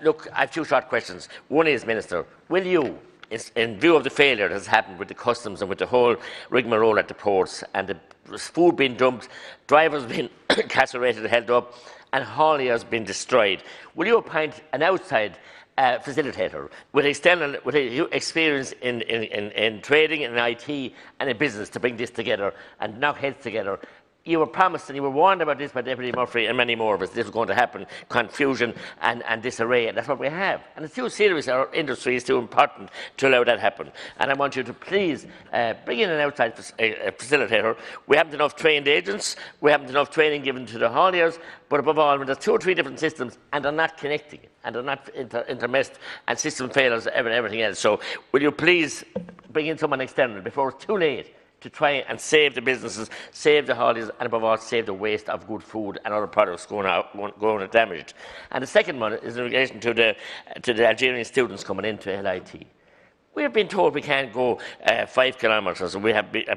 Look, I have two short questions. One is, Minister, will you, in view of the failure that has happened with the customs and with the whole rigmarole at the ports and the food being dumped, drivers being incarcerated and held up, and hauliers being destroyed, will you appoint an outside facilitator with experience in trading and IT and in business to bring this together and knock heads together? You were promised and you were warned about this by Deputy Murphy and many more of us. This was going to happen, confusion and disarray, and that's what we have. And it's too serious, our industry is too important to allow that to happen. And I want you to please bring in an outside facilitator. We haven't enough trained agents, we haven't enough training given to the hauliers, but above all, when there's 2 or 3 different systems and they're not connecting, and they're not intermessed, and system failures and everything else. So will you please bring in someone external before it's too late to try and save the businesses, save the holidays, and above all, save the waste of good food and other products going damaged. And the second one is in relation to the Algerian students coming into LIT. We have been told we can't go 5 kilometres, and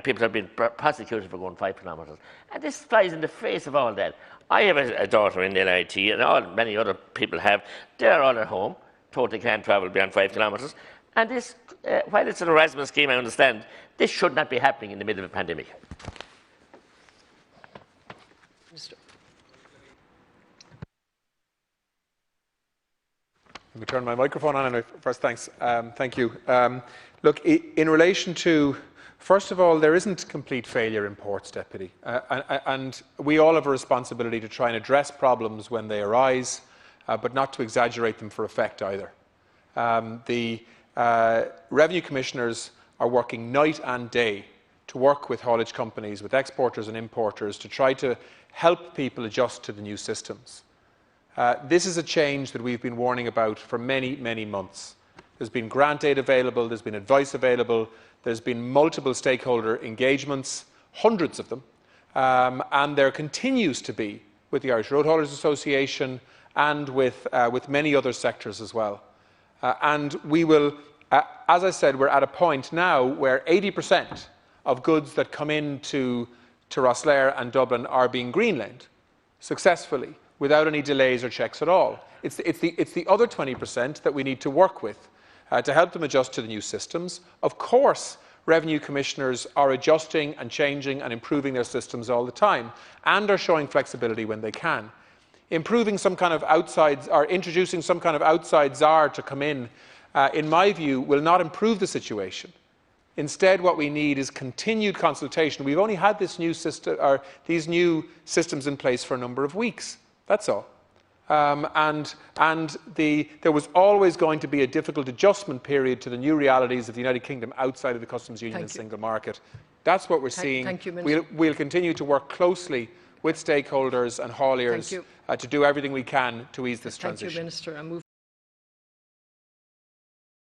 people have been prosecuted for going 5 kilometres. And this flies in the face of all that. I have a daughter in LIT, and many other people have. They're all at home, told they can't travel beyond 5 kilometres. And this, while it's an Erasmus scheme, I understand, this should not be happening in the middle of a pandemic. Let me turn my microphone on anyway. First, thanks. Thank you. Look, in relation to, first of all, there isn't complete failure in ports, Deputy. And we all have a responsibility to try and address problems when they arise, but not to exaggerate them for effect either. The Revenue Commissioners are working night and day to work with haulage companies, with exporters and importers, to try to help people adjust to the new systems. This is a change that we've been warning about for many, many months. There's been grant aid available, there's been advice available, there's been multiple stakeholder engagements, hundreds of them, and there continues to be with the Irish Road Haulers Association and with many other sectors as well. And we will, as I said, we're at a point now where 80% of goods that come into Rosslare and Dublin are being green-laned successfully, without any delays or checks at all. It's the other 20% that we need to work with to help them adjust to the new systems. Of course, Revenue Commissioners are adjusting and changing and improving their systems all the time, and are showing flexibility when they can. Improving some kind of outside, or introducing some kind of outside czar to come in my view, will not improve the situation. Instead, what we need is continued consultation. We've only had this new system, or these new systems in place for a number of weeks. That's all. There was always going to be a difficult adjustment period to the new realities of the United Kingdom outside of the customs union and single market. That's what we're seeing. Thank you, Minister. We'll continue to work closely with stakeholders and hauliers to do everything we can to ease this transition. Thank you, Minister.